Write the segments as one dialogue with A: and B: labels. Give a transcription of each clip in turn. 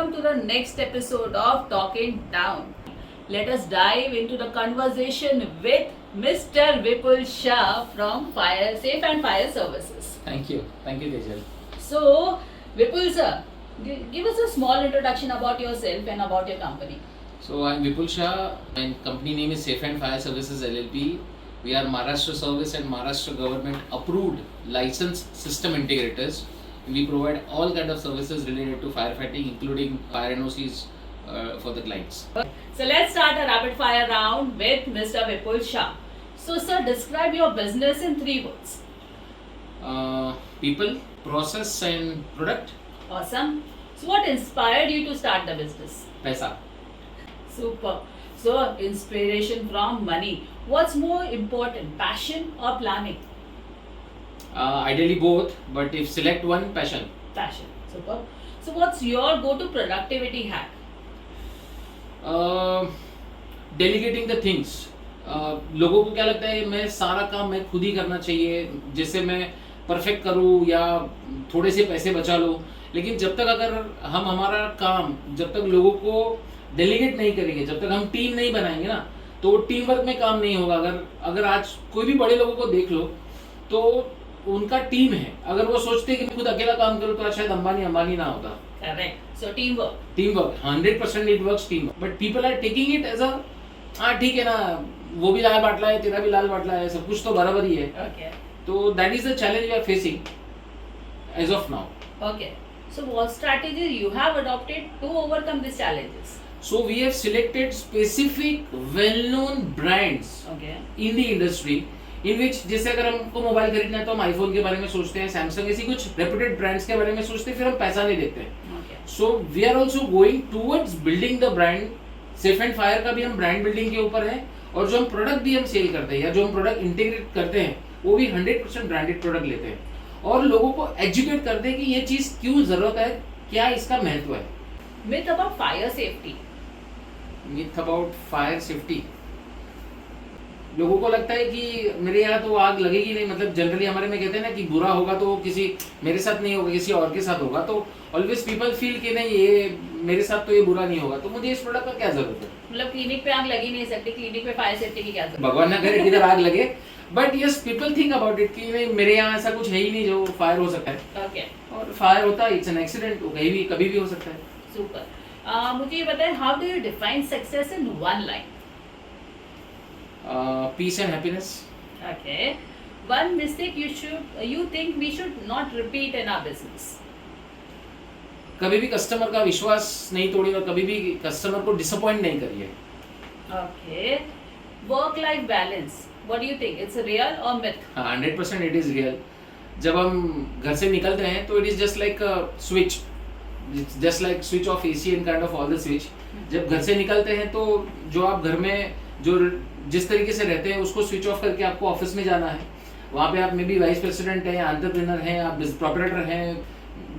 A: welcome to the next episode of Talking Down. Let us dive into the conversation with Mr. Vipul Shah from Safe and Fire Services.
B: Thank you, Tejal.
A: So, Vipul sir, give us a small introduction about yourself and about your company.
B: So I'm Vipul Shah, and company name is Safe and Fire Services LLP. We are Maharashtra Service and Maharashtra Government approved licensed system integrators. We provide all kind of services related to firefighting, including fire NOCs for the clients.
A: So let's start a rapid fire round with Mr. Vipul Shah. So sir, describe your business in 3 words.
B: People, process and product.
A: Awesome. So what inspired you to start the business?
B: Paisa.
A: Super. So inspiration from money. What's more important, passion or planning?
B: Ideally both, but if select one, passion.
A: Passion. Super. So what's your go-to productivity hack?
B: Delegating the things. लोगों को क्या लगता है मैं सारा काम मैं खुद ही करना चाहिए, जिससे मैं परफेक्ट करूँ या थोड़े से पैसे बचा लूँ. लेकिन जब तक अगर हम हमारा काम जब तक लोगों को डेलीगेट नहीं करेंगे, जब तक हम टीम नहीं बनाएंगे ना, तो टीम वर्क में काम नहीं होगा. अगर आज कोई भी बड़े लोगों को देख लो तो उनका टीम है. अगर वो सोचते कि मैं खुद अकेला काम करूँ तो शायद अंबानी ना होता.
A: Correct. So teamwork.
B: 100% it works teamwork. But people are taking it as a ठीक है ना, वो भी लाल बाटला है, तेरा भी लाल बाटला है, सब कुछ तो बराबर ही है.
A: Okay.
B: तो that is the challenge we are facing as of now.
A: Okay. So what strategies you have adopted to overcome these challenges?
B: So we have selected specific well-known brands
A: Okay.
B: in the industry in which जैसे अगर हमको mobile खरीदना है तो हम iPhone के बारे में सोचते हैं, सैमसंग, ऐसी कुछ रेप्यूटेड ब्रांड्स के बारे में सोचते हैं, फिर हम पैसा नहीं देखते हैं.
A: Okay.
B: So we are also going towards building the brand. Safe and fire का भी हम ब्रांड बिल्डिंग के ऊपर है, और जो हम प्रोडक्ट भी हम सेल करते हैं या जो हम प्रोडक्ट इंटीग्रेट करते हैं वो भी 100% ब्रांडेड प्रोडक्ट लेते हैं, और लोगों को एजुकेट करते हैं कि ये चीज़ क्यों ज़रूरत है, क्या इसका महत्व है.
A: Myth about fire safety.
B: Myth about fire safety. लोगों को लगता है कि मेरे यहाँ तो आग लगेगी नहीं. मतलब जनरली हमारे में कहते हैं ना कि बुरा होगा तो किसी मेरे साथ नहीं होगा, किसी और के साथ होगा. तो ऑलवेज पीपल फील कि नहीं, ये मेरे साथ तो ये बुरा नहीं होगा, तो मुझे इस प्रोडक्ट का क्या जरूरत है.
A: मतलब क्लिनिक पे आग लगी नहीं सकती, क्लिनिक पे फायर सेफ्टी की क्या जरूरत?
B: भगवान ना करे किधर आग लगे, but yes people think about it कि नहीं, मेरे यहाँ ऐसा कुछ है ही नहीं जो फायर हो सकता है.
A: Okay.
B: और फायर होता है, इट्स एन एक्सीडेंट, कहीं भी कभी भी हो सकता है.
A: Super. मुझे ये बताएं, how do you define success in one line?
B: Peace and happiness.
A: Okay. One mistake you think we should not repeat in our business.
B: कभी भी कस्टमर का विश्वास नहीं तोड़िए और कभी भी कस्टमर को डिसअपॉइंट नहीं करिए.
A: Okay. Work-life balance. What do you think? It's real or myth?
B: 100% it is real. जब हम घर से निकलते हैं तो it is just like switch, just like switch off AC and kind of all the switch. जब घर से निकलते हैं तो जो आप घर में जो जिस तरीके से रहते हैं उसको स्विच ऑफ करके आपको ऑफिस में जाना है. वहाँ पे आप मे बी वाइस प्रेसिडेंट हैं, एंटरप्रेन्योर हैं, आप प्रोपराइटर हैं,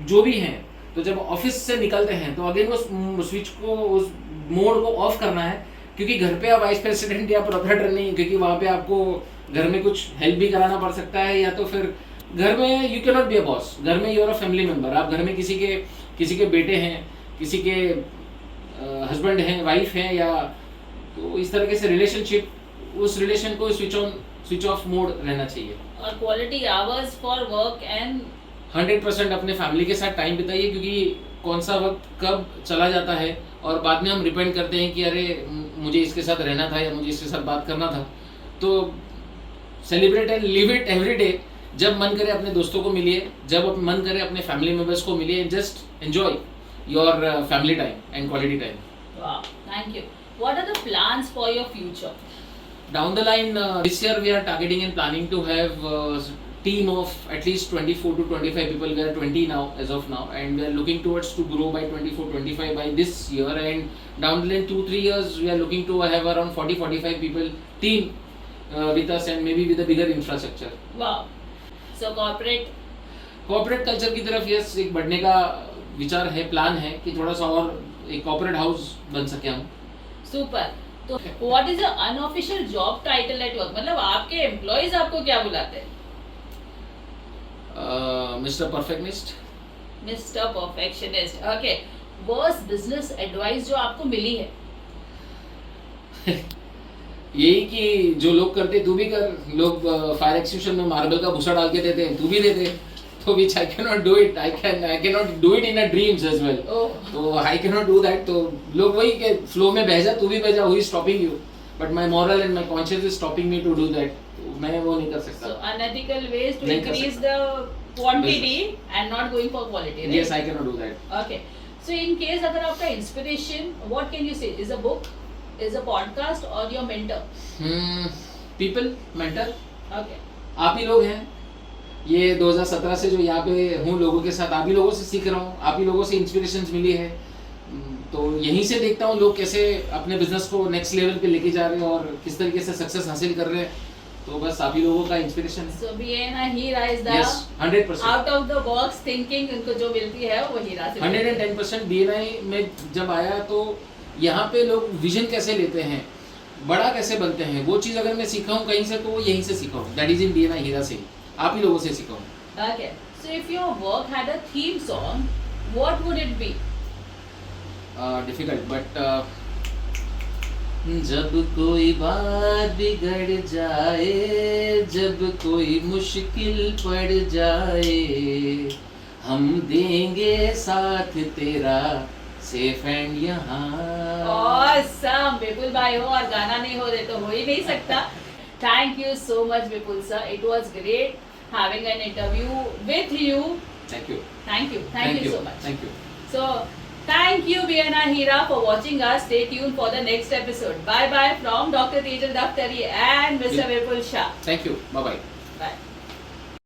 B: जो भी हैं. तो जब ऑफिस से निकलते हैं तो अगेन वो स्विच को, उस मोड को ऑफ करना है, क्योंकि घर पे आप वाइस प्रेसिडेंट या प्रोपराइटर नहीं, क्योंकि वहाँ पे आपको घर में कुछ हेल्प भी कराना पड़ सकता है, या तो फिर घर में you can not be a boss. घर में you are a family member. आप घर में किसी के बेटे हैं, किसी के हस्बैंड हैं, वाइफ हैं, या तो इस तरीके से रिलेशनशिप, उस रिलेशन को स्विच ऑफ मोड रहना चाहिए.
A: और quality hours for work and
B: 100% अपने फैमिली के साथ टाइम बिताइए, क्योंकि कौन सा वक्त कब चला जाता है और बाद में हम रिपेंड करते हैं कि अरे मुझे इसके साथ रहना था या मुझे इसके साथ बात करना था. तो celebrate and live it every day. जब मन करे अपने दोस्तों को मिलिए, जब मन करे अपने फैमिली मेंबर्स को मिलिए, just enjoy your family time and quality time.
A: wow, thank you. What are the plans for your future?
B: Down the line, this year we are targeting and planning to have team of at least 24 to 25 people. We are 20 now as of now, and we are looking towards to grow by 24-25 by this year, and down the line 2-3 years we are looking to have around 40-45 people team with us, and maybe with a bigger infrastructure.
A: Wow. So
B: corporate culture की तरफ yes एक बढ़ने का विचार है, plan है कि थोड़ा सा और एक corporate house बन सके हम.
A: Super. तो what is your unofficial job title at work? मतलब आपके एम्प्लॉइज आपको क्या बुलाते हैं?
B: Mr. Perfectionist.
A: Mr. Perfectionist. Okay. Worst business advice जो आपको मिली है?
B: यही कि जो लोग करते तू भी कर, लोग फायर एक्सटिंग्विशर में मार्बल का भूसा डाल के देते हैं, तू भी दे दे, तो which I can not do it, I can not do it in a dreams as well, तो I can not do that. तो लोग वही के फ्लो में बह जा, तू भी बह जा, who is stopping you, but my moral and my conscious is stopping me to do that, तो मैं वो नहीं कर सकता।
A: So unethical ways to
B: नहीं कर
A: increase
B: सकता।
A: the quantity and not going for quality, right?
B: Yes, I cannot do that.
A: Okay. So in case अगर आपका inspiration, what can you say? Is a book, is a podcast, or your mentor?
B: People, mentor,
A: Okay.
B: आप ही लोग हैं। ये 2017 से जो यहाँ पे हूँ लोगों के साथ, आप ही लोगों से सीख रहा हूँ, आप ही लोगों से इंस्पिरेशंस मिली है, तो यहीं से देखता हूँ लोग कैसे अपने बिजनेस को नेक्स्ट लेवल पे लेके जा रहे हैं और किस तरीके से सक्सेस हासिल कर रहे हैं, तो बस आप ही लोगों का इंस्पिरेशन है।
A: So Vienna Hira is the
B: Yes, 100%,
A: out of the box thinking उनको जो मिलती है वो हीरा से मिलती है।
B: 110%। BNI में जब आया तो यहाँ पे लोग विजन कैसे लेते हैं, बड़ा कैसे बनते हैं, वो चीज़ अगर मैं सीखा हूँ कहीं से तो वो यहीं से सीखा हूँ, दैट इज इन BNI हीरा से, आप ही लोगों से सीखा हूँ।
A: Okay. So if your work had a theme song, what would it be?
B: Difficult but जब कोई बात बिगड़ जाए, जब कोई मुश्किल पड़ जाए, हम देंगे साथ तेरा सेफ एंड यहाँ।
A: Awesome, विपुल भाई हो और गाना नहीं हो दे तो हो ही नहीं सकता। Thank you so much, Vipul sir. It was great having an interview with you.
B: Thank you,
A: Thank you so much.
B: Thank you.
A: So, thank you Vienna Hira for watching us. Stay tuned for the next episode. Bye bye from Dr. Tejal Daftari and Mr. Vipul Shah.
B: Thank you, bye bye.
A: Bye.